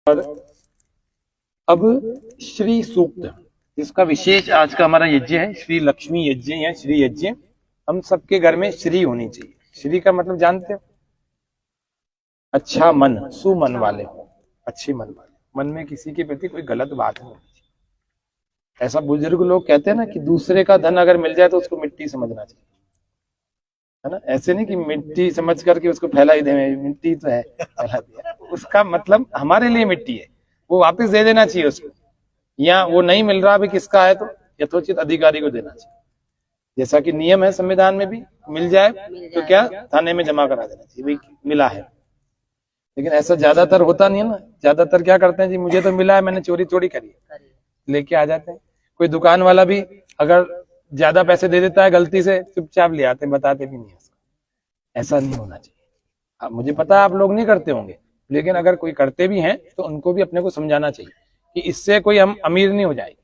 अब श्री सूक्त, जिसका विशेष आज का हमारा यज्ञ है, श्री लक्ष्मी यज्ञ या श्री यज्ञ। हम सबके घर में श्री होनी चाहिए। श्री का मतलब जानते हो? अच्छा मन, सुमन वाले हो, अच्छे मन वाले, मन में किसी के प्रति कोई गलत बात नहीं। ऐसा बुजुर्ग लोग कहते हैं ना कि दूसरे का धन अगर मिल जाए तो उसको मिट्टी समझना चाहिए, है ना। ऐसे नहीं कि मिट्टी समझ करके उसको फैला ही दे, मिट्टी तो है फैला दिया, उसका मतलब हमारे लिए मिट्टी है, वो वापस दे देना चाहिए उसको। या वो नहीं मिल रहा भी किसका है तो यथोचित अधिकारी को देना चाहिए। जैसा कि नियम है संविधान में भी, मिल जाए तो क्या थाने में जमा करा देना चाहिए, भाई मिला है। लेकिन ऐसा ज्यादातर होता नहीं है ना। ज्यादातर क्या करते हैं जी, मुझे तो मिला है, मैंने चोरी थोड़ी करी, लेके आ जाते हैं। कोई दुकान वाला भी अगर ज्यादा पैसे दे देता है गलती से, चुपचाप ले आते, बताते भी नहीं। ऐसा नहीं होना चाहिए। मुझे पता है आप लोग नहीं करते होंगे, लेकिन अगर कोई करते भी हैं तो उनको भी अपने को समझाना चाहिए कि इससे कोई हम अमीर नहीं हो जाएगी।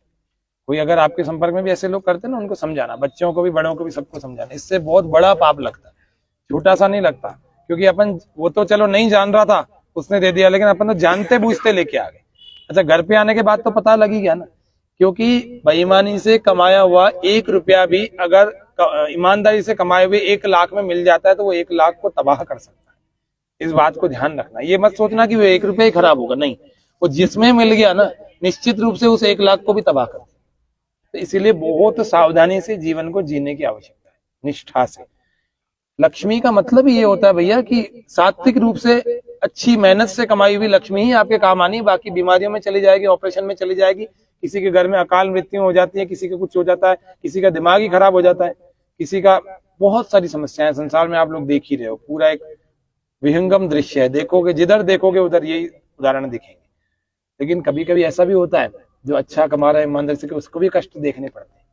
कोई अगर आपके संपर्क में भी ऐसे लोग करते हैं ना, उनको समझाना, बच्चों को भी बड़ों को भी सबको समझाना। इससे बहुत बड़ा पाप लगता है, छोटा सा नहीं लगता। क्योंकि अपन, वो तो चलो नहीं जान रहा था, उसने दे दिया, लेकिन अपन तो जानते बूझते लेके आ गए। अच्छा, घर पे आने के बाद तो पता लग ही गया ना। क्योंकि बेईमानी से कमाया हुआ 1 रुपया भी अगर ईमानदारी से कमाए हुए 1 लाख में मिल जाता है तो वो 1 लाख को तबाह कर सकता है। इस बात को ध्यान रखना। ये मत सोचना कि वो 1 रुपया ही खराब होगा, नहीं, वो जिसमें मिल गया ना निश्चित रूप से उस 1 लाख को भी तबाह कर। तो इसीलिए बहुत सावधानी से जीवन को जीने की आवश्यकता है, निष्ठा से। लक्ष्मी का मतलब ही ये होता है भैया कि सात्विक रूप से अच्छी मेहनत से कमाई हुई लक्ष्मी ही आपके काम आनी। बाकी बीमारियों में चली जाएगी, ऑपरेशन में चली जाएगी, किसी के घर में अकाल मृत्यु हो जाती है, किसी का कुछ हो जाता है, किसी का दिमाग ही खराब हो जाता है, किसी का बहुत सारी समस्याएं संसार में आप लोग देख ही रहे हो। पूरा एक विहंगम दृश्य है, देखोगे जिधर देखोगे उधर यही उदाहरण दिखेंगे। लेकिन कभी कभी ऐसा भी होता है, जो अच्छा कमा रहा है ईमानदारी से, उसको भी कष्ट देखने पड़ते हैं।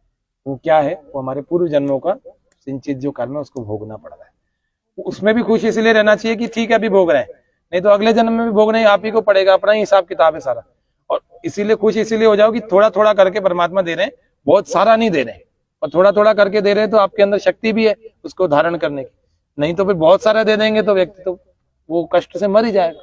वो क्या है? वो हमारे पूर्व जन्मों का सिंचित जो कर्म है उसको भोगना पड़ रहा है। उसमें भी खुश इसलिए रहना चाहिए कि ठीक है अभी भोग रहे हैं, नहीं तो अगले जन्म में भी भोगना ही आप ही को पड़ेगा, अपना ही हिसाब किताब है सारा। और इसीलिए खुश इसीलिए हो जाओ कि थोड़ा थोड़ा करके परमात्मा दे रहे हैं, बहुत सारा नहीं दे रहे हैं, और थोड़ा थोड़ा करके दे रहे हैं तो आपके अंदर शक्ति भी है उसको धारण करने की। नहीं तो फिर बहुत सारा दे देंगे तो व्यक्ति तो वो कष्ट से मर ही जाएगा।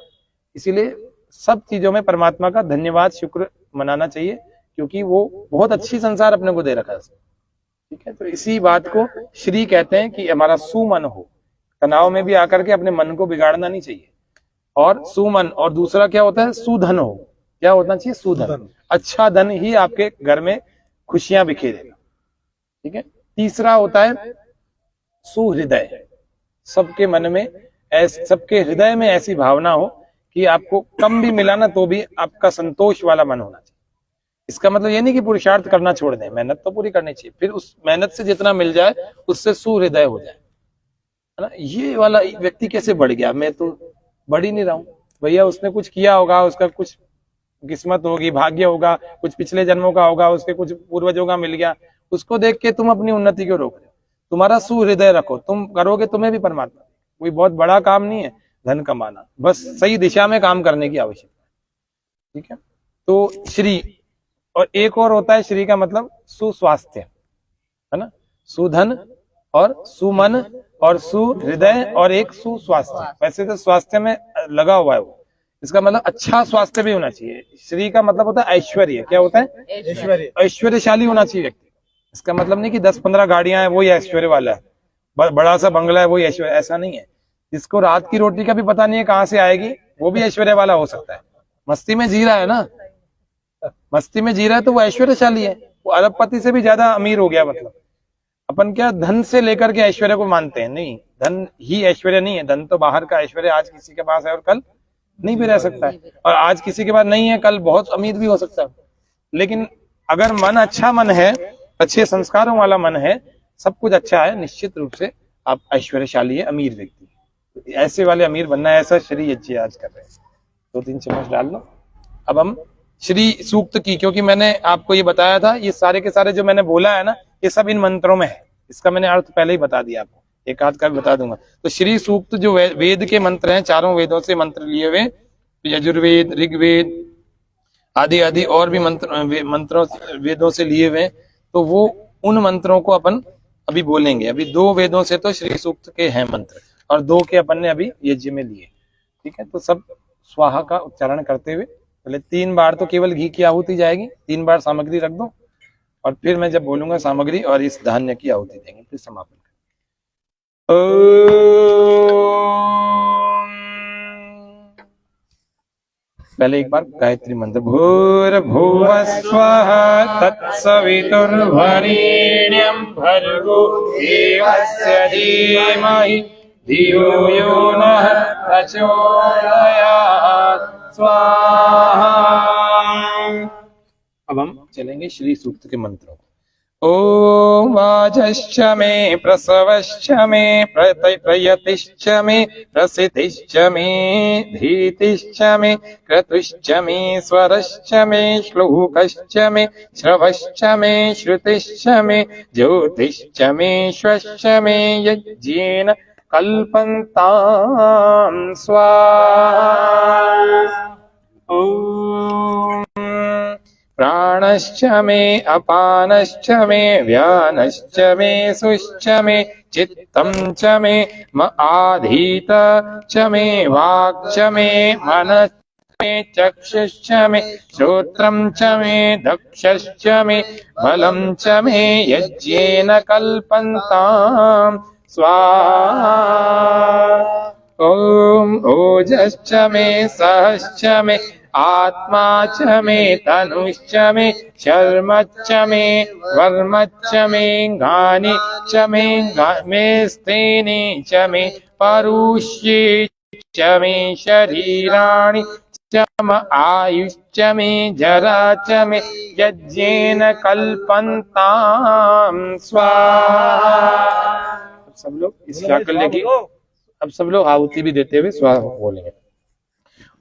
इसीलिए सब चीजों में परमात्मा का धन्यवाद शुक्र मनाना चाहिए, क्योंकि वो बहुत अच्छी संसार अपने को दे रखा है। ठीक है, तो इसी बात को श्री कहते हैं कि हमारा सुमन हो। तनाव में भी आकर के अपने मन को बिगाड़ना नहीं चाहिए। और सुमन, और दूसरा क्या होता है? सुधन हो। क्या होना चाहिए? सुधन। अच्छा धन ही आपके घर में खुशियां बिखेरेगा। ठीक है। तीसरा होता है सुहृदय। सबके मन में, सबके हृदय में ऐसी भावना हो कि आपको कम भी मिला ना तो भी आपका संतोष वाला मन होना चाहिए। इसका मतलब ये नहीं कि पुरुषार्थ करना छोड़ दें, मेहनत तो पूरी करनी चाहिए, फिर उस मेहनत से जितना मिल जाए उससे सुहृदय हो जाए, है ना। ये वाला व्यक्ति कैसे बढ़ गया, मैं तो बढ़ ही नहीं रहा हूं। भैया उसने कुछ किया होगा, उसका कुछ किस्मत होगी, भाग्य होगा, कुछ पिछले जन्मों का होगा, उसके कुछ पूर्वजों का मिल गया, उसको देख के तुम अपनी उन्नति क्यों रोक रहे हो? तुम्हारा सुहृदय रखो, तुम करोगे तुम्हें भी परमात्मा। कोई बहुत बड़ा काम नहीं है धन कमाना, बस सही दिशा में काम करने की आवश्यकता है। ठीक है। तो श्री, और एक और होता है श्री का मतलब सुस्वास्थ्य, है ना। सुधन और सुमन और सुहृदय और एक सुस्वास्थ्य। वैसे तो स्वास्थ्य में लगा हुआ है वो, इसका मतलब अच्छा स्वास्थ्य भी होना चाहिए। श्री का मतलब होता है ऐश्वर्य। क्या होता है? ऐश्वर्य। ऐश्वर्यशाली होना चाहिए व्यक्ति। इसका मतलब नहीं कि 10-15 गाड़ियां हैं वही ऐश्वर्य वाला है, बड़ा सा बंगला है वही ऐश्वर्य, ऐसा नहीं है। जिसको रात की रोटी का भी पता नहीं है कहाँ से आएगी, वो भी ऐश्वर्य वाला हो सकता है। मस्ती में जी रहा है ना, मस्ती में जी रहा है तो वो ऐश्वर्यशाली है, वो अरबपति से भी ज्यादा अमीर हो गया। मतलब अपन क्या धन से लेकर के ऐश्वर्य को मानते हैं? नहीं, धन ही ऐश्वर्य नहीं है। धन तो बाहर का ऐश्वर्य, आज किसी के पास है और कल नहीं भी रह सकता है, और आज किसी के पास नहीं है कल बहुत अमीर भी हो सकता है। लेकिन अगर मन अच्छा मन है, अच्छे संस्कारों वाला मन है, सब कुछ अच्छा है, निश्चित रूप से आप ऐश्वर्यशाली है, अमीर व्यक्ति। ऐसे वाले अमीर बनना है, ऐसा श्री यज्ञ आज कर रहे हैं। 2-3 चम्मच डाल लो। अब हम श्री सूक्त की, क्योंकि मैंने आपको ये बताया था, ये सारे के सारे जो मैंने बोला है ना, ये सब इन मंत्रों में है। इसका मैंने अर्थ पहले ही बता दिया आपको, एक आध का भी बता दूंगा। तो श्री सूक्त जो वेद के मंत्र हैं, चारों वेदों से मंत्र लिए हुए, यजुर्वेद, ऋग्वेद आदि आदि और भी मंत्रों वेदों से लिए हुए, तो वो उन मंत्रों को अपन अभी बोलेंगे। अभी 2 वेदों से तो श्री सूक्त के हैं मंत्र, और 2 के अपन ने अभी यज्ञ में लिए। ठीक है, तो सब स्वाहा का उच्चारण करते हुए पहले 3 बार तो केवल घी की आहुति जाएगी, 3 बार सामग्री रख दो, और फिर मैं जब बोलूंगा सामग्री और इस धान्य की आहुति देंगे, फिर समापन करेंगे। पहले एक बार गायत्री मंत्र, भूर्भुवस्वः तत्सवितुर्वरेण्यं भर्गो देवस्य धीमहि धियो यो नः प्रचोदयात् स्वाहा। अब हम चलेंगे श्री सूक्त के मंत्रों को। ओम वाजश्च मे प्रसवश्च मे प्रयतिश्च मे प्रसिद्धिश्च मे धीतिश्च मे क्रतुश्च मे स्वरश्च मे श्लोकश्च मे श्रवश्च मे श्रुतिश्च मे ज्योतिश्च मे श्वश्च मे यज्ञेन कल्पन्तां स्वाहा। ओम प्राणश्च मे अपानश्च मे व्यानश्च मे सुश्च मे चित्तं च मे आधीत च मे वाक् च मे मनश्च मे चक्षुश्च मे श्रोत्रं च मे दक्षश्च मे बलं च मे यज्ञेन कल्पन्तां स्वाहा। ओम ओजश्च मे सहश्च मे आत्मा च मे तनुश्च मे शर्मच्च मे वर्मच्च मे गानि च मे स्तेनि च मे परुष्ये च मे शरीराणि च म आयुश्च मे जरा च मे यज्ञेन कल्पन्तां स्वाहा। सब लोग इस शाकल्य की अब सब लोग आहुति भी देते हुए स्वाहा बोलेंगे।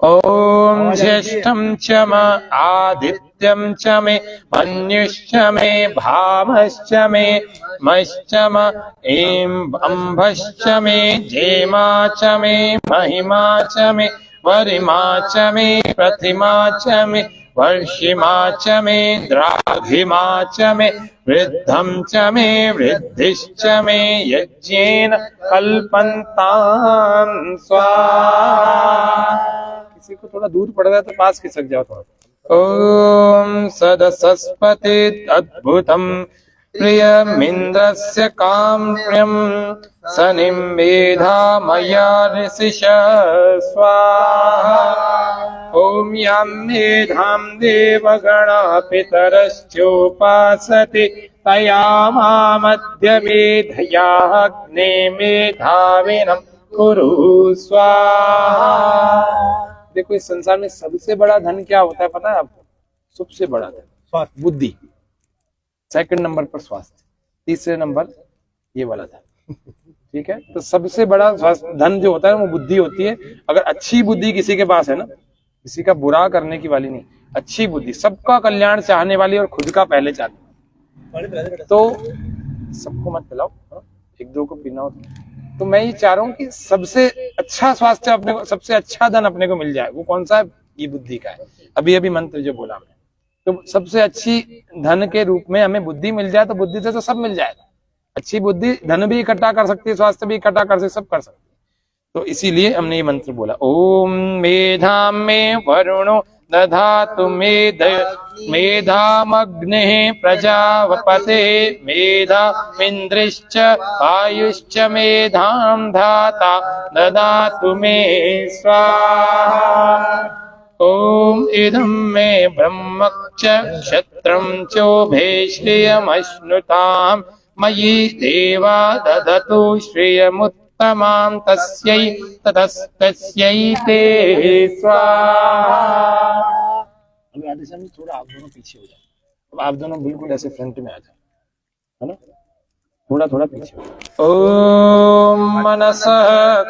ओम ज्येष्ठं च म आदित्यं च मे मन्युश्च मे भामश्च मे मश्च म एं अम्भश्च मे जेमा च मे महिमा च मे वरिमा च मे प्रतिमा च मे वर्षिमा च मे द्राघिमा च मे वृद्धं च मे वृद्धिश्च मे यज्ञेन कल्पन्तां स्वाहा। किसी को थोड़ा दूर पड़ रहा है तो पास खिसक जाओ थोड़ा। ओम सदसस्पति अद्भुतम प्रियमिन्द्रस्य काम्यं सनिं मेधामया ऋषिश स्वाहा। ओम यां मेधां देवगणा पितरश्चोपासते तयामामद्य मेधया अग्ने मेधाविनं कुरु स्वाहा। देखो इस संसार में सबसे बड़ा धन क्या होता है पता है आपको? सबसे बड़ा धन बुद्धि, सेकंड नंबर पर स्वास्थ्य, तीसरे नंबर ये वाला धन। ठीक है, तो सबसे बड़ा धन जो होता है वो बुद्धि होती है। अगर अच्छी बुद्धि किसी के पास है ना, किसी का बुरा करने की वाली नहीं, अच्छी बुद्धि, सबका कल्याण चाहने वाली और खुद का पहले चाहने, तो सबको मत पिलाओ, एक दो को पीना हो तो मैं ये चाह रहा हूँ कि सबसे अच्छा स्वास्थ्य अपने को, सबसे अच्छा धन अपने को मिल जाए। वो कौन सा है? ये बुद्धि का है। अभी अभी मंत्र जो बोला हमने, तो सबसे अच्छी धन के रूप में हमें बुद्धि मिल जाए तो बुद्धि से तो सब मिल जाएगा। अच्छी बुद्धि धन भी इकट्ठा कर सकती है, स्वास्थ्य भी इकट्ठा कर सकती, सब कर सकती है। तो इसीलिए हमने ये मंत्र बोला, ओम मेधाम में वरुणो दधातु मेधामग्निः प्रजापते मेधामिन्द्रिश्च आयुश्च मेधां धाता ददातु मे स्वाहा। ओम इदं मे ब्रह्मच्च क्षत्रं चोभे श्रियमश्नुतां मयि देवा ददतु श्रियमुत्तमां तस्यै ततस्तस्यै ते स्वाहा। थोड़ा आप दोनों पीछे हो जाओ, अब आप दोनों बिल्कुल ऐसे फ्रंट में आ जाओ, है ना, थोड़ा थोड़ा पीछे हो जाओ। ओम मनसः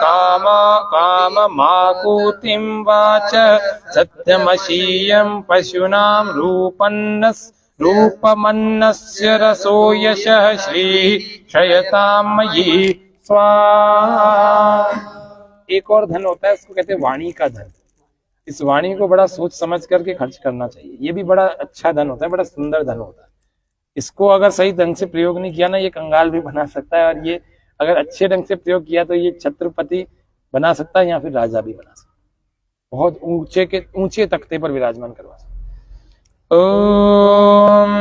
काममाकुतिं वाच सत्यमशीयं पशूनां रूपमन्नस्य रसो यशः श्री क्षयतां मयि स्वाहा। एक और धन होता है, इसको कहते हैं वाणी का धन। इस वाणी को बड़ा सोच समझ करके खर्च करना चाहिए। ये भी बड़ा अच्छा धन होता है, बड़ा सुंदर धन होता है। इसको अगर सही ढंग से प्रयोग नहीं किया ना, ये कंगाल भी बना सकता है, और ये अगर अच्छे ढंग से प्रयोग किया तो ये छत्रपति बना सकता है या फिर राजा भी बना सकता है। बहुत ऊंचे तख्ते पर विराजमान करवा सकते। ओम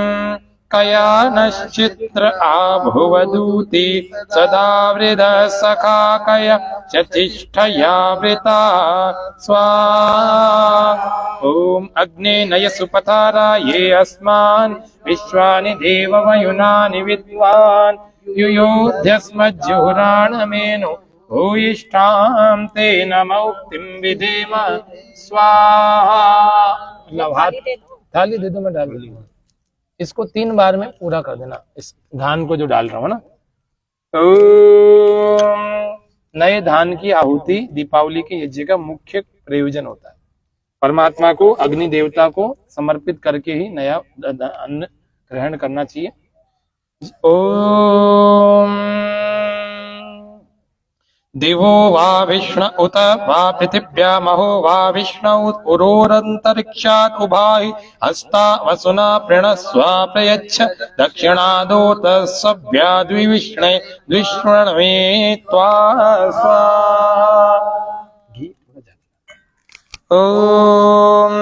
कयानश्चित्र आभुवदूति सदा वृद सखा कय चतिष्ठया वृता स्वाहा। ओम अग्ने नय सुपथारा ये अस्मान् विश्वानि देववयुनानि विद्वान् युयोध्यस्मज्जुहुराणमेनु भूयिष्ठां तेन मौक्तिं विधेम स्वाहा। थाली दे दो, मैं डाल दूंगा। इसको 3 बार में पूरा कर देना, इस धान को जो डाल रहा हूं ना। नए धान की आहुति दीपावली के यज्ञ का मुख्य प्रयोजन होता है। परमात्मा को, अग्नि देवता को समर्पित करके ही नया अन्न ग्रहण करना चाहिए। ओम दिवो वा विष्णु उत वा पृथिव्यामहो वा विष्णु उरोरन्तरिक्षात् उभाहि हस्ता वसुना प्रणस्व प्रयच्छ दक्षिणादोत सभ्या द्विविष्णे द्विष्णवे त्वा स्वाहा। ओम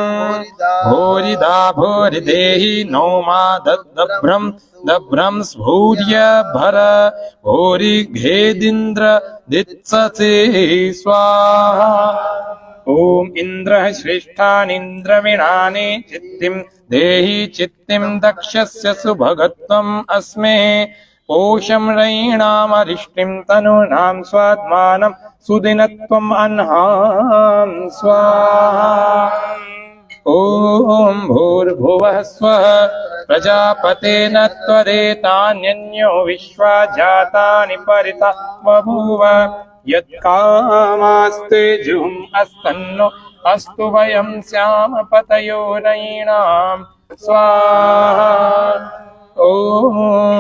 भूरिदा भूरिदेहि नो मा दभ्रम दभ्रम भूर्य भर भूरि घेदिन्द्र दित्ससे स्वाहा। ओम इंद्र श्रेष्ठानिन्द्रविणानि चित्तिं देहि चित्तिं दक्षस्य सुभगत्वम् अस्मे पोषं रयीणामरिष्टिं तनूनां स्वात्मानं सुदिनत्वम् अह्नां स्वाहा। ओम भूर्भुवः स्वः प्रजापतेन त्वरेतान्यन्यो विश्वा जातानि परिता बभूव यत्कामास्ते जुहुम् अस्तन्नो अस्तु वयं स्याम पतयो रयीणां स्वाहा। ओम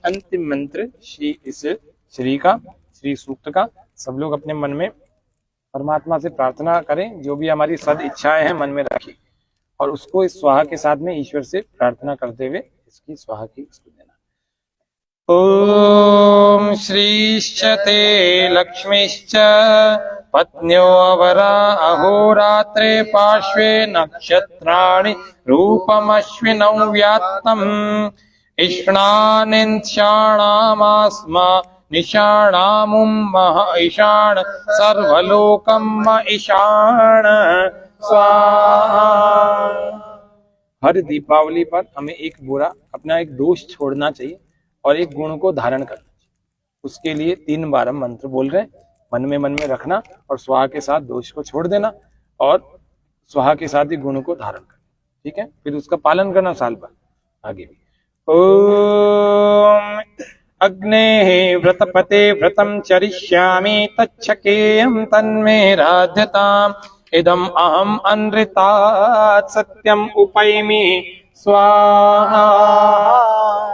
अंतिम मंत्र श्री का, श्री सूक्त का सब लोग अपने मन में परमात्मा से प्रार्थना करें। जो भी हमारी सद इच्छाएं हैं मन में रखी और उसको इस स्वाहा के साथ में ईश्वर से प्रार्थना करते हुए इसकी स्वाहा की इसको देना। ओम श्रीश्च ते लक्ष्मीश्च पत्न्यो अवरा अहोरात्रे पार्श्वे नक्षत्राणि रूपमश्विनौ व्यात्तम् इष्णानिन्स्याणामास्मा निशाणामुं मह ईशान सर्वलोकं म ईशान स्वाहा। हर दीपावली पर हमें एक बुरा, अपना एक दोष छोड़ना चाहिए और एक गुण को धारण करना चाहिए। उसके लिए 3 बार हम मंत्र बोल रहे हैं, मन में रखना और स्वाहा के साथ दोष को छोड़ देना और स्वाहा के साथ ही गुण को धारण करना। ठीक है, फिर उसका पालन करना साल भर आगे भी। ओम अग्नेः व्रतपते व्रतं चरिष्यामि तच्छकेयं तन्मे राध्यताम् इदम् अहम् अनृतात् सत्यम् उपैमि स्वाहा।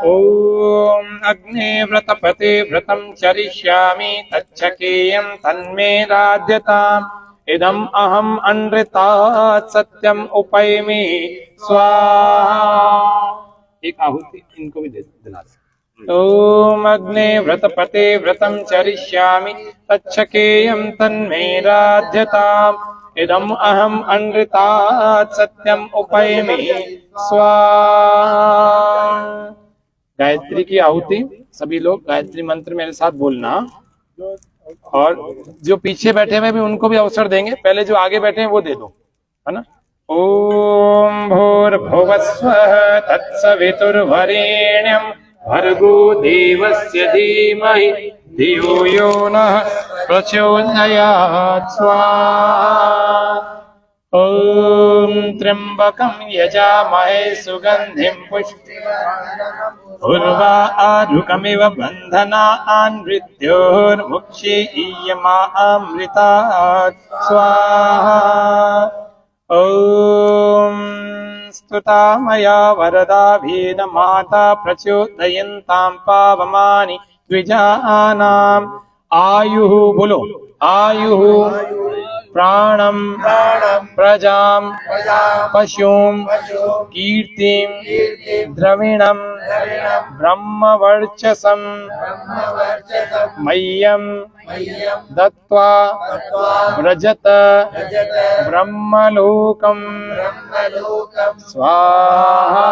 ओम अग्ने व्रतपते व्रतं चरिष्यामि तच्छकेयं तन्मे राध्यताम् इदम् अहम् अनृतात् सत्यम् उपैमि स्वाहा। एक आहुति इनको भी दिला दो। ओम अग्ने व्रतपते व्रतं चरिष्यामि तच्छकेयं तन्मे राध्यताम् इदम् अहम् अनृतात् सत्यम् उपैमि स्वाहा। गायत्री की आहुति सभी लोग गायत्री मंत्र मेरे साथ बोलना और जो पीछे बैठे हुए भी उनको भी अवसर देंगे, पहले जो आगे बैठे हैं वो दे दो, है ना। ओम भूर्भुवस्वः तत्सवितुर्वरेण्यं भर्गो देवस्य धीमहि धियो यो नः प्रचोदयात् स्वाहा। ओम त्र्यंबकं यजामहे सुगंधिं पुष्टिवर्धनम् उर्वारुकमिव बन्धनान् मृत्योर्मुक्षीयमामृतात् स्वाहा। ओम स्तुता मया वरदाभेन माता प्रचोदयन्तां पावमानि द्विजानाम् आयुः, बोलो आयुः प्राणम प्रजाम पशुम कीर्तिम द्रविणम ब्रह्मवर्चसम मह्यम दत्वा व्रजत ब्रह्मलोकम स्वाहा।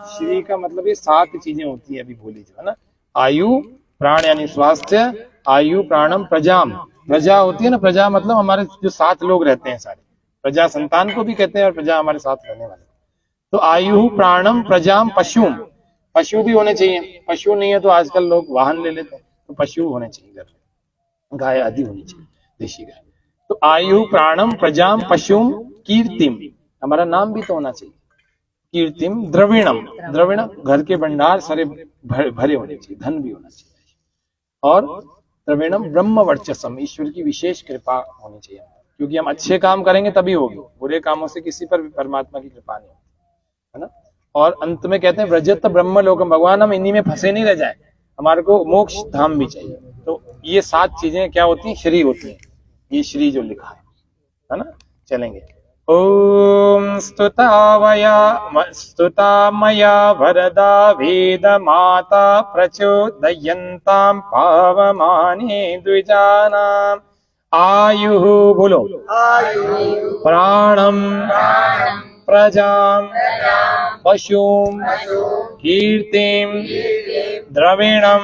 श्री का मतलब ये 7 चीजें होती है, अभी बोली जो है ना, आयु प्राण यानी स्वास्थ्य, आयु प्राणम प्रजाम, प्रजा होती है ना, प्रजा मतलब हमारे जो 7 लोग रहते हैं सारे, प्रजा संतान को भी कहते हैं और प्रजा हमारे साथ रहने वाले। तो आयु प्राणम प्रजाम पशुम, पशु भी होने चाहिए, पशु नहीं है तो आजकल लोग वाहन ले लेते हैं, तो पशु होने चाहिए घर में, गाय आदि होनी चाहिए, देशी गाय। तो आयु प्राणम प्रजाम पशुम कीर्तिम, हमारा नाम भी तो होना चाहिए, कीर्तिम द्रविणम, द्रविणम घर के भंडार सारे भरे होने चाहिए, धन भी होना चाहिए, और द्रविणम ब्रह्म वर्चसम, ईश्वर की विशेष कृपा होनी चाहिए, क्योंकि हम अच्छे काम करेंगे तभी होगी, बुरे कामों से किसी पर भी परमात्मा की कृपा नहीं होती, है ना। और अंत में कहते हैं व्रजत ब्रह्म लोकम, भगवान हम इन्हीं में फंसे नहीं रह जाए, हमारे को मोक्ष धाम भी चाहिए। तो ये 7 चीजें क्या होती हैं, श्री होती हैं, ये श्री जो लिखा है ना। चलेंगे। ओम स्तुता मया वरदा वेद माता प्रचोदयन्तां पावमाने द्विजानाम् आयुः, बोलो प्राणम प्रजाम पशुम कीर्तिम द्रविणम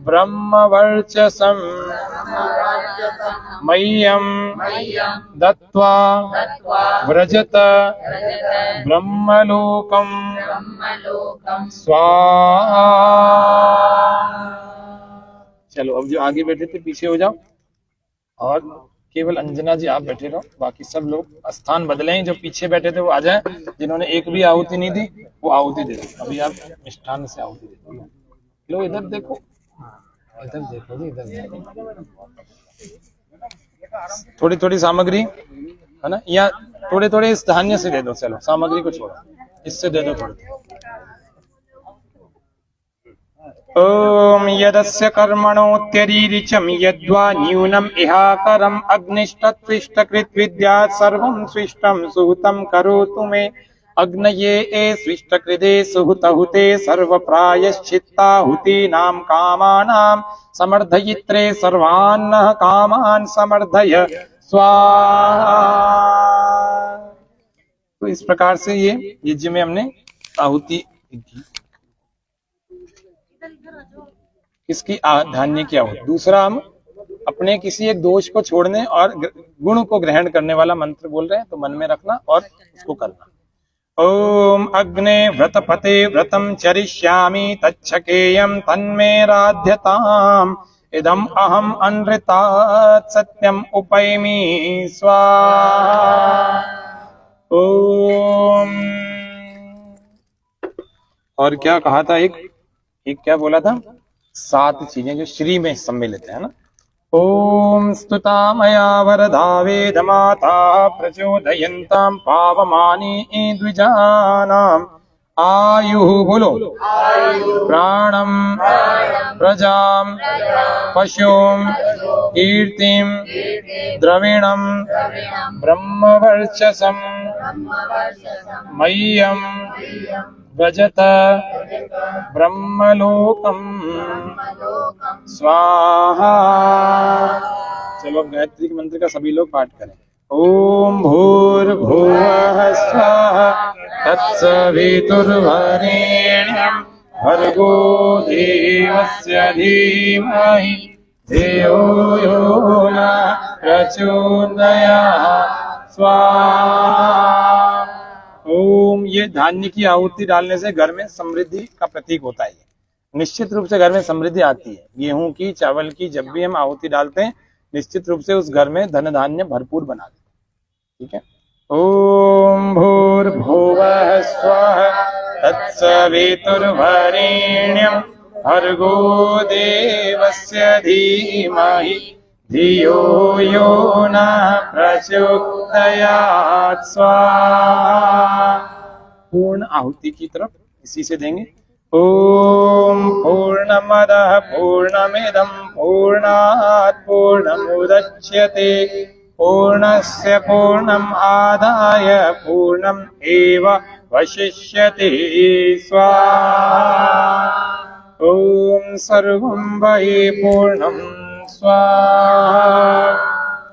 ब्रह्मवर्चसम मह्यम दत्वा व्रजत ब्रह्मलोकम स्वाहा। चलो अब जो आगे बैठे थे पीछे हो जाओ, और केवल अंजना जी आप बैठे रहो, बाकी सब लोग स्थान बदले, जो पीछे बैठे थे वो आ जाए, जिन्होंने एक भी आहुति नहीं दी वो आहुति दे दो। अभी आप मिष्ठान से आहुति दे दो। लो इधर देखो, इधर देखो जी, इधर देखो। थोड़ी थोड़ी सामग्री है ना, या थोड़े थोड़े इस धान्य से दे दो, चलो सामग्री को छोड़ो, इससे दे दो थोड़े। ओम यदस्य कर्मणोत्यरीरिचं यद्वा न्यूनम् इहाकरम् अग्निष्टत्विष्टकृत विद्यात् सर्वं स्विष्टं सुहृतं करोतु मे अग्नये स्विष्टकृते सुहृतहुते सर्वप्रायश्चित्ताहुतीनां कामानां समर्धयित्रे सर्वान्नः कामान् समर्धय स्वाहा। तो इस प्रकार से ये यज्ञ में हमने आहुति की, किसकी, धान्य की आहुति। दूसरा हम अपने किसी एक दोष को छोड़ने और गुण को ग्रहण करने वाला मंत्र बोल रहे हैं, तो मन में रखना और उसको करना। ओम अग्ने व्रतपते व्रतम चरिष्यामि तच्छकेयम तन्मे राध्यताम इदम अहम अनृतात् सत्यम उपैमि स्वाहा। ओम, और क्या कहा था, एक क्या बोला था, 7 चीजें जो श्री में सम्मिलित है ना। ओम स्तुता मया वरदा वेद माता प्रचोदयन्तां पावमाने द्विजानाम् आयुः, बोलो प्राणम प्रजाम पशुम कीर्तिम द्रविणम ब्रह्मवर्चसम मह्यम व्रजत ब्रह्मलोकम स्वाहा। चलो अब गायत्री के मंत्र का सभी लोग पाठ करें। ओम भूर्भुवः स्वः तत्सवितुर्वरेण्यं भर्गो देवस्य धीमहि धियो यो नः प्रचोदयात् स्वाहा। ओम, ये धान्य की आहुति डालने से घर में समृद्धि का प्रतीक होता है। निश्चित रूप से घर में समृद्धि आती है। गेहूं की, चावल की जब भी हम आहुति डालते हैं, निश्चित रूप से उस घर में धन धान्य भरपूर बना देते हैं। ठीक है। ओम भूर्भुवः स्वः तत्सवितुर्वरेण्यं भर्गो देवस्य धीमहि धियो यो नः प्रचोदयात् स्वाहा। पूर्ण आहुति की तरफ इसी से देंगे। ॐ पूर्णमदः पूर्णमिदं पूर्णात् पूर्णमुदच्यते पूर्णस्य पूर्णम् आदाय पूर्णम् एव वशिष्यते स्वाहा। ॐ सर्वं वै पूर्णं स्वाहा।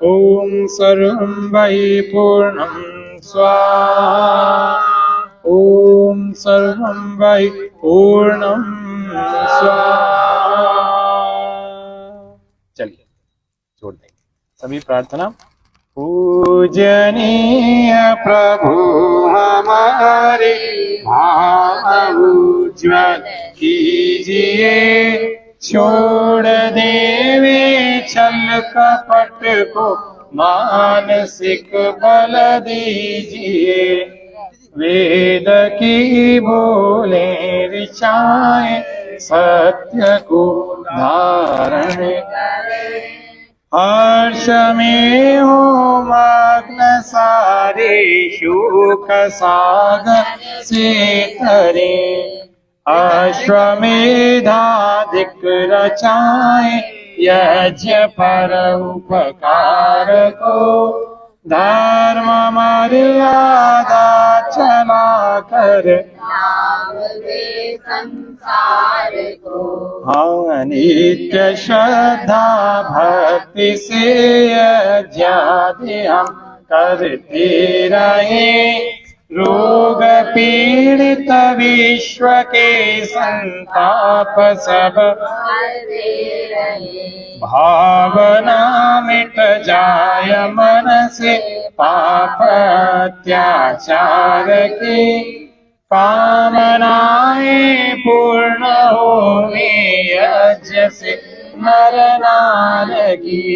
ॐ सर्वं वै पूर्णं स्वाहा। ॐ सर्वं वै पूर्णं स्वाहा। चलिए छोड़ देंगे सभी प्रार्थना। पूजनीय प्रभु हमारे भाव उज्ज्वल कीजिए, छोड़ देवे छल कपट को मानसिक बल दीजिए। वेद की बोले ऋचाएं सत्य को धारण करे, हर्ष में हो मग्न सारे शोक सागर से तरे। अश्वमेधाधिक रचाए यज्ञ पर उपकार को, धर्म मर्यादा चला कर संसार को। हाँ नित्य श्रद्धा भक्ति से यज्ञादि हम करते रहे, रोग पीड़ित विश्व के संताप सब भावना मिट जाय मन से पाप अत्याचार की, कामनाएं पूर्ण होने यज्ञ से नर नार की।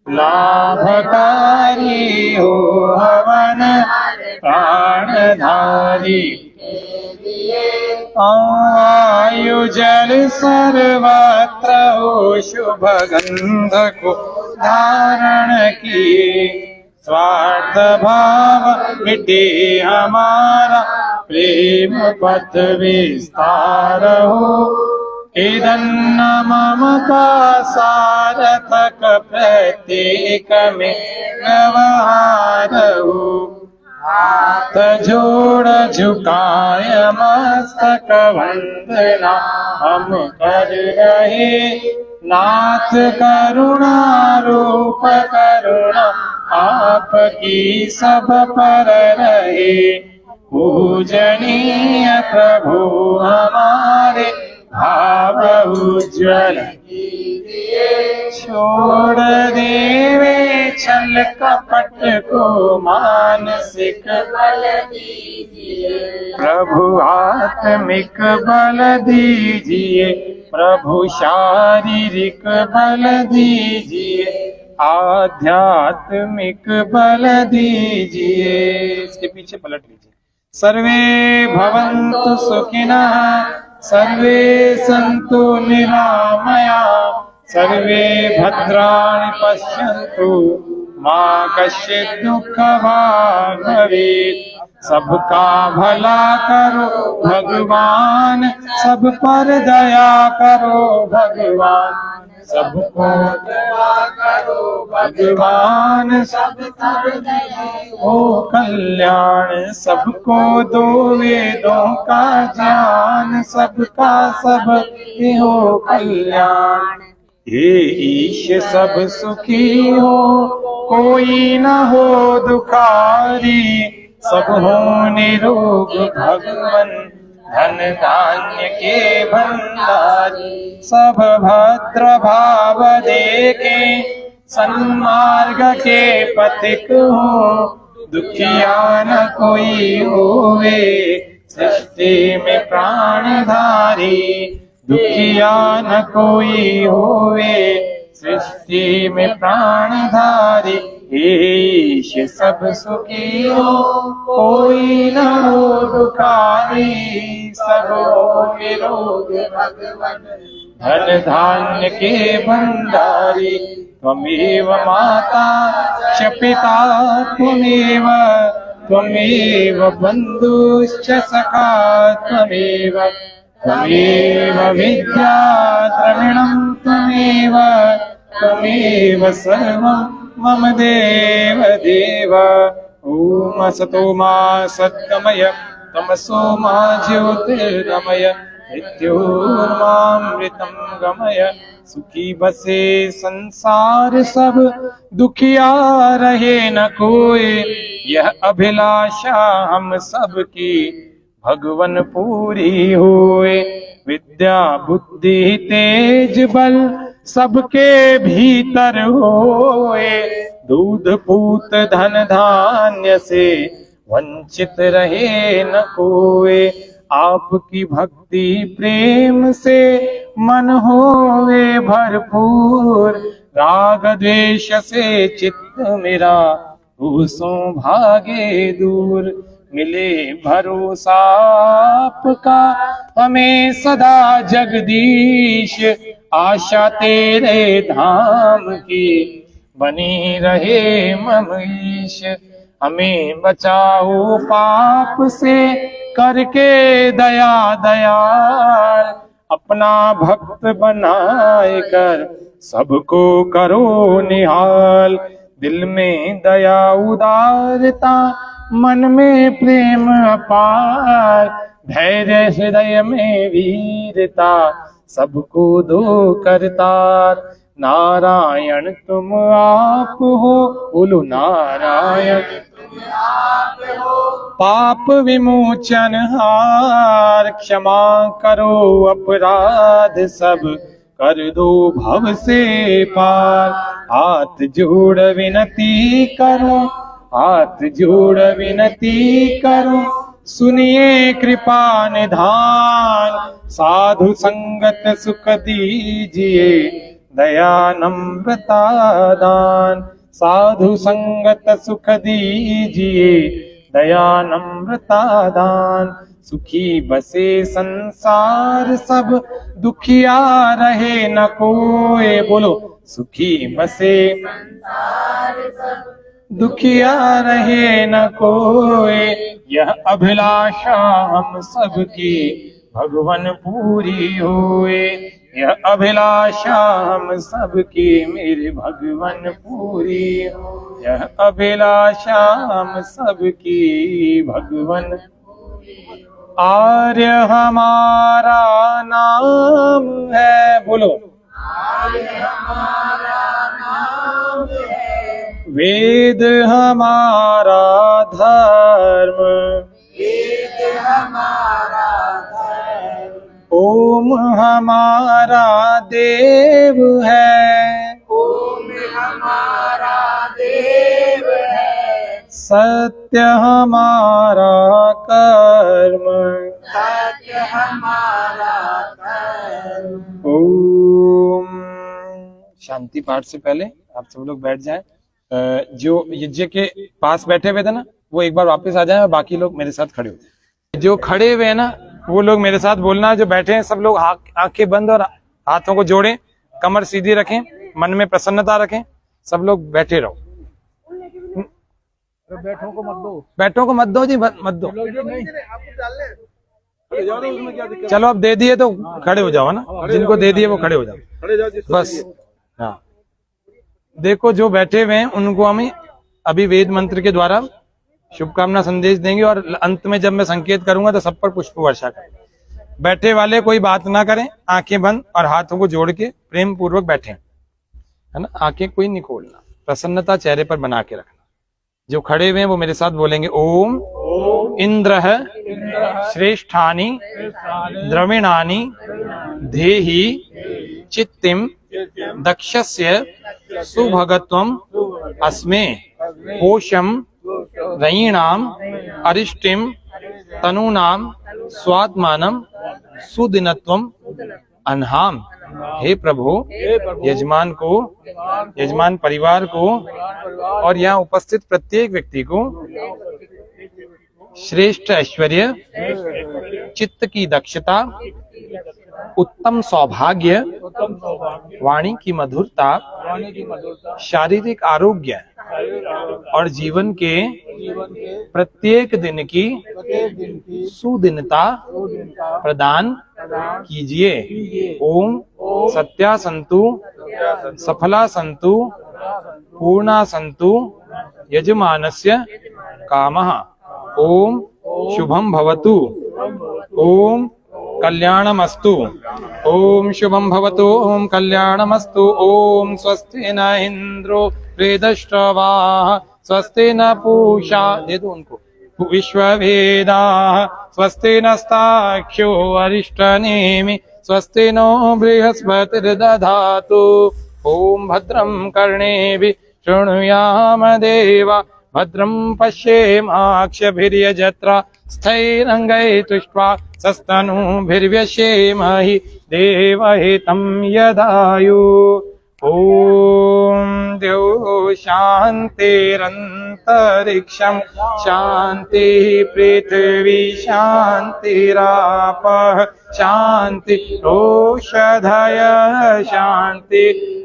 लाभकारी हो हवन प्राणधारी, आयु जल सर्वत्र हो शुभ गंध को धारण किए। स्वार्थ भाव मिटे हमारा प्रेम पथ विस्तार हो, इदन्न ममता सारथक प्रत्येक में व्यवहार हो। हाथ जोड़ झुकाय मस्तक वंदना हम कर रहे, नाथ करुणा रूप करुणा आपकी सब पर रहे। पूजनीय प्रभु हमारे भाव उज्ज्वल कीजिए, छोड़ देवे छल कपट को मानसिक बल दीजिए। प्रभु आत्मिक बल दीजिए, प्रभु शारीरिक बल दीजिए, आध्यात्मिक बल दीजिए। इसके पीछे पलट लीजिए। सर्वे भवन्तु सुखिनः, सर्वे सन्तु निरामया, सर्वे भद्राणि पश्यन्तु मा कश्चित् दुःखभाग् भवेत्। सबका भला करो भगवान, सब पर दया करो भगवान, सबको दया करो भगवान, सब पर दया हो कल्याण। सबको दो वेदों का ज्ञान, सबका सब हो कल्याण। हे ईश सब सुखी हो, कोई न हो दुखारी, सब हो निरोग भगवन, धन धान्य के भंडारी। सब भद्र भाव देखे, सन्मार्ग के पथिक हो, दुखिया न कोई होवे, सृष्टि में प्राणधारी। दुखिया न कोई होवे, सृष्टि में प्राणधारी। ईश सब सुखी हो, कोई न हो दुखारी, सब हो निरोग भगवन, धन धान्य के भंडारी। त्वमेव माता च पिता त्वमेव, त्वमेव बन्धुश्च सखा त्वमेव, त्वमेव विद्या द्रविणं त्वमेव त्वमेव सर्वं मम देव देव। ॐ असतो मा सद्गमय तमसो मा ज्योतिर्गमय मृत्योर्मामृतं गमय। सुखी बसे संसार सब दुखिया रहे न कोई, यह अभिलाषा हम सब की भगवन पूरी होए। विद्या बुद्धि तेज बल सबके भीतर होए, दूध पूत धन धान्य से वंचित रहे न कोई। आपकी भक्ति प्रेम से मन होवे भरपूर, राग द्वेष से चित्त मेरा भूसों भागे दूर। मिले भरोसा आपका हमें सदा जगदीश, आशा तेरे धाम की बनी रहे ममीश। हमें बचाओ पाप से करके दया दयाल, अपना भक्त बनाए कर सबको करो निहाल। दिल में दया उदारता मन में प्रेम अपार, धैर्य हृदय में वीरता सबको दो करतार। नारायण तुम आप हो, बोलो नारायण पाप विमोचन हार। क्षमा करो अपराध सब कर दो भव से पार। हाथ जोड़ विनती करो, हाथ जोड़ विनती करो, सुनिए कृपा निधान। साधु संगत सुख दीजिए, दया नम्रता दान। साधु संगत सुख दीजिए, दया नम्रता दान। सुखी बसे संसार सब दुखिया रहे न कोई, बोलो सुखी बसे संसार सब दुखिया रहे न कोई। यह अभिलाषा हम सबकी भगवन पूरी होए। यह अभिलाषा हम सबकी मेरे भगवन पूरी हो। यह अभिलाषा हम सबकी भगवन। आर्य हमारा नाम है, बोलो आर्य हमारा नाम है। वेद हमारा धर्म, वेद हमारा धर्म। ओम हमारा देव है, ओम हमारा देव है। सत्य हमारा कर्म, सत्य हमारा कर्म। ओम शांति पाठ से पहले आप सब लोग बैठ जाएं। जो यज्ञ के पास बैठे हुए थे ना, वो एक बार वापस आ जाएं और बाकी लोग मेरे साथ खड़े हो जाएं। जो खड़े हुए हैं ना, वो लोग मेरे साथ बोलना। जो बैठे हैं सब लोग आंखें बंद और हाथों को जोड़ें, कमर सीधी रखें, मन में प्रसन्नता रखें। सब लोग बैठे रहो। बैठों को मत दो, बैठों को मत दो जी, मत दो। चलो अब दे दिए तो खड़े हो जाओ ना, जिनको दे दिए वो खड़े हो जाओ बस। हाँ देखो, जो बैठे हुए हैं उनको हम अभी वेद मंत्र के द्वारा शुभकामना संदेश देंगे और अंत में जब मैं संकेत करूंगा तो सब पर पुष्प वर्षा करें। बैठे वाले कोई बात ना करें, आंखें बंद और हाथों को जोड़ के प्रेम पूर्वक बैठे, है ना। आंखें कोई नहीं खोलना, प्रसन्नता चेहरे पर बना के रखना। जो खड़े हुए हैं वो मेरे साथ बोलेंगे ओम इंद्र श्रेष्ठानि द्रविणानि धेहि चित्तिम दक्षस्य सुभगत्वम अस्मे कोशम रयीणाम अरिष्टिम तनूनाम स्वात्मानम सुदिनत्वम अनहाम। हे प्रभु, यजमान को, यजमान परिवार को और यहाँ उपस्थित प्रत्येक व्यक्ति को श्रेष्ठ ऐश्वर्य, चित्त की दक्षता, उत्तम सौभाग्य, वाणी की मधुरता, शारीरिक आरोग्य और जीवन के प्रत्येक दिन की सुदिनता प्रदान कीजिए। ओम सत्या संतु सफला संतु पूर्णा संतु यजमानस्य कामः। ओम शुभम भवतु। ओम कल्याणमस्तु। ओम शुभम भवतु। ओम कल्याणमस्तु। ओम स्वस्ति न इंद्रो वेदश्रवाः स्वस्ति न पूषा, दे दो उनको, विश्ववेदाः स्वस्ति नस्ताक्षो अरिष्टनेमि स्वस्ति नो बृहस्पतिर्दधातु। ओम भद्रं कर्णेभिः शृणुयाम देवा भद्रं पश्येमाक्षभिर्यजत्रा स्थैरङ्गैस्तुष्ट्वा सस्तनूभिर्व्यशेमहि देवहितं यदायुः। ओम द्यौः शान्तिरन्तरिक्षं शान्तिः पृथिवी शान्तिरापः शान्तिरोषधयः शान्ति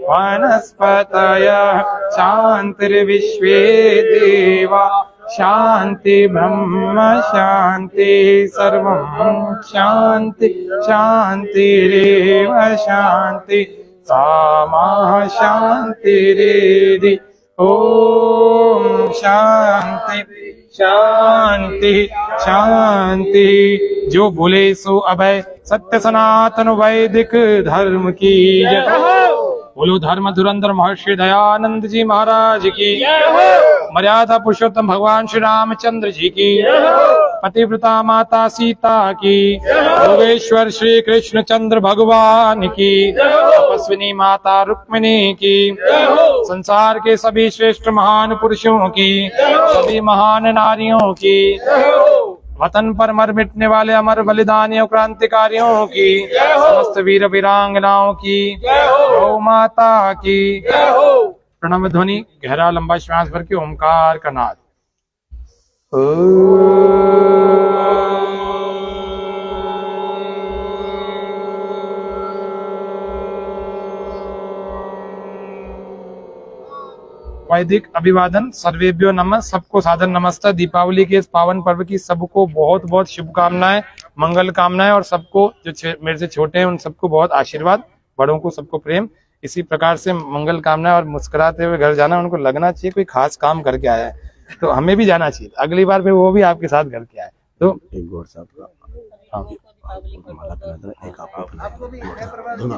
वनस्पतयः शान्तिर्विश्वे देवा शान्ति ब्रह्म शान्ति सर्वं शान्ति शान्तिरेव शान्ति सामा शान्तिरेधि। ओम शांति शांति शांति। जो बोले सो अभय सत्य सनातन वैदिक धर्म की जय। बोलो धर्म धुरंधर महर्षि दयानंद जी महाराज की। मर्यादा पुरुषोत्तम भगवान श्री रामचंद्र जी की। पतिव्रता माता सीता की। योगेश्वर श्री कृष्ण चंद्र भगवान की। तपस्विनी माता रुक्मिणी की। संसार के सभी श्रेष्ठ महान पुरुषों की। सभी महान नारियों की। वतन पर मर मिटने वाले अमर बलिदानियों क्रांतिकारियों की। समस्त वीर वीरांगनाओं की। गौ माता की। प्रणव ध्वनि गहरा लंबा श्वास भर के ओमकार का नाद। वैदिक अभिवादन। सर्वेभ्यो नमः। सबको सादर नमस्ते। दीपावली के इस पावन पर्व की सबको बहुत बहुत शुभकामनाएं, मंगल कामनाएं और सबको जो मेरे से छोटे हैं उन सबको बहुत आशीर्वाद, बड़ों को सबको प्रेम। इसी प्रकार से मंगल कामनाएं और मुस्कुराते हुए घर जाना। उनको लगना चाहिए कोई खास काम करके आया है, तो हमें भी जाना चाहिए। अगली बार फिर वो भी आपके साथ घर के आए तो एक गौर साहब का हाँ माला पहना देना, एक आपको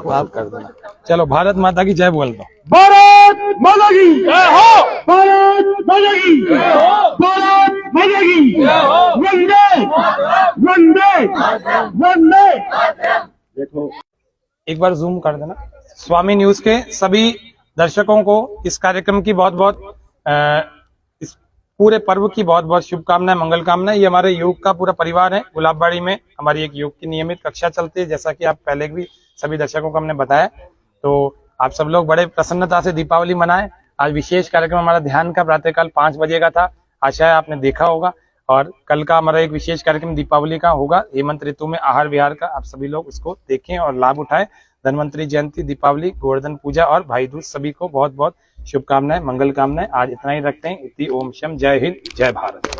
वो आप कर देना। चलो भारत माता की जय बोल दो। भारत माता की जय हो। भारत माता की जय हो। भारत माता की जय हो। वंदे वंदे वंदे। देखो एक बार जूम कर देना। स्वामी न्यूज के सभी दर्शकों को इस कार्यक्रम की बहुत बहुत इस पूरे पर्व की बहुत बहुत शुभकामनाएं, मंगल कामनाएं। ये हमारे योग का पूरा परिवार है। गुलाबबाड़ी में हमारी एक योग की नियमित कक्षा चलती है, जैसा कि आप पहले भी सभी दर्शकों को हमने बताया। तो आप सब लोग बड़े प्रसन्नता से दीपावली मनाएं। आज विशेष कार्यक्रम हमारा ध्यान का प्रातःकाल 5 बजे का था, आशा है आपने देखा होगा। और कल का हमारा एक विशेष कार्यक्रम दीपावली का होगा, हेमंत ऋतु में आहार विहार का। आप सभी लोग उसको देखें और लाभ उठाएं। धन्वंतरी जयंती, दीपावली, गोवर्धन पूजा और भाई दूज सभी को बहुत बहुत शुभकामनाएं, मंगल कामनाएं। आज इतना ही रखते हैं। इति ओम शम। जय हिंद, जय भारत।